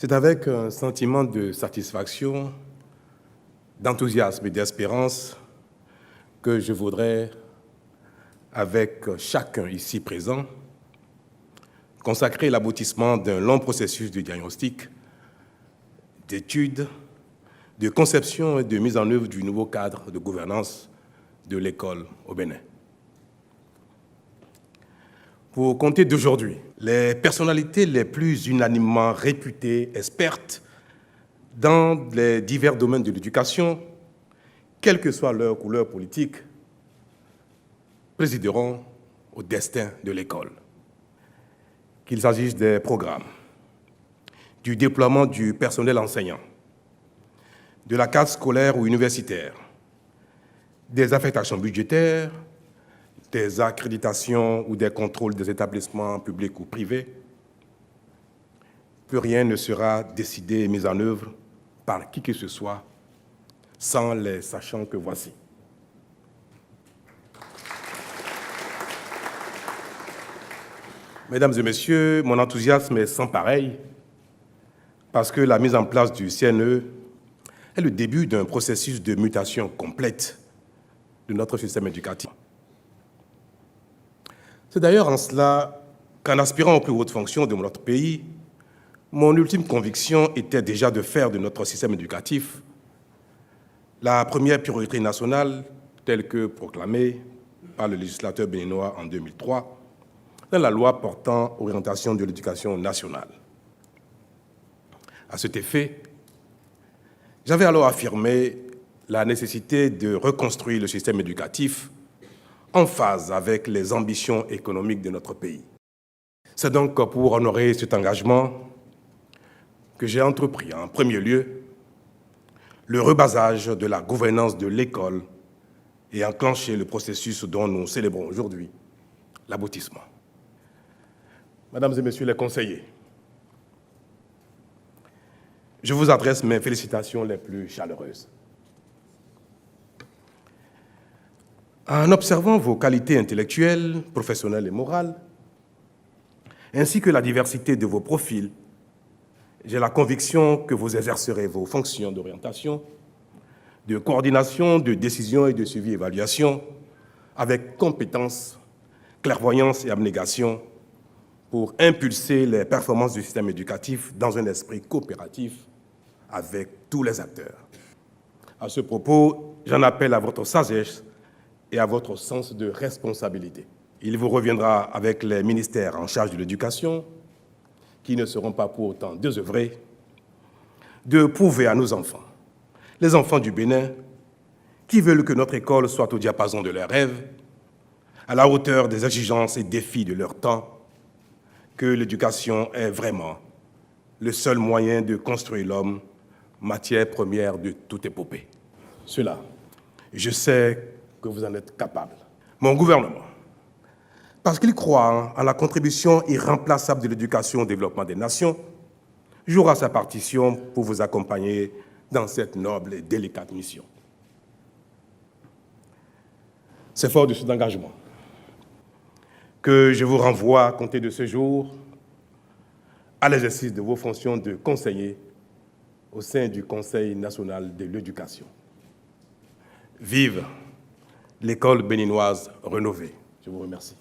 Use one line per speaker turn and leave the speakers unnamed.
C'est avec un sentiment de satisfaction, d'enthousiasme et d'espérance que je voudrais, avec chacun ici présent, consacrer l'aboutissement d'un long processus de diagnostic, d'études, de conception et de mise en œuvre du nouveau cadre de gouvernance de l'école au Bénin. Pour compter d'aujourd'hui, les personnalités les plus unanimement réputées expertes dans les divers domaines de l'éducation, quelle que soit leur couleur politique, présideront au destin de l'école. Qu'il s'agisse des programmes, du déploiement du personnel enseignant, de la carte scolaire ou universitaire, des affectations budgétaires, des accréditations ou des contrôles des établissements publics ou privés, plus rien ne sera décidé et mis en œuvre par qui que ce soit sans les sachants que voici. Mesdames et messieurs, mon enthousiasme est sans pareil parce que la mise en place du CNE est le début d'un processus de mutation complète de notre système éducatif. C'est d'ailleurs en cela qu'en aspirant aux plus hautes fonctions de notre pays, mon ultime conviction était déjà de faire de notre système éducatif la première priorité nationale telle que proclamée par le législateur béninois en 2003 dans la loi portant orientation de l'éducation nationale. À cet effet, j'avais alors affirmé la nécessité de reconstruire le système éducatif en phase avec les ambitions économiques de notre pays. C'est donc pour honorer cet engagement que j'ai entrepris en premier lieu le rebasage de la gouvernance de l'école et enclenché le processus dont nous célébrons aujourd'hui l'aboutissement. Mesdames et messieurs les conseillers, je vous adresse mes félicitations les plus chaleureuses. En observant vos qualités intellectuelles, professionnelles et morales, ainsi que la diversité de vos profils, j'ai la conviction que vous exercerez vos fonctions d'orientation, de coordination, de décision et de suivi-évaluation avec compétence, clairvoyance et abnégation pour impulser les performances du système éducatif dans un esprit coopératif avec tous les acteurs. À ce propos, j'en appelle à votre sagesse et à votre sens de responsabilité. Il vous reviendra avec les ministères en charge de l'éducation, qui ne seront pas pour autant désœuvrés, de prouver à nos enfants, les enfants du Bénin, qui veulent que notre école soit au diapason de leurs rêves, à la hauteur des exigences et défis de leur temps, que l'éducation est vraiment le seul moyen de construire l'homme, matière première de toute épopée. Cela, je sais que vous en êtes capable. Mon gouvernement, parce qu'il croit en la contribution irremplaçable de l'éducation au développement des nations, jouera sa partition pour vous accompagner dans cette noble et délicate mission. C'est fort de cet engagement que je vous renvoie à compter de ce jour à l'exercice de vos fonctions de conseiller au sein du Conseil national de l'éducation. Vive l'école béninoise rénovée. Je vous remercie.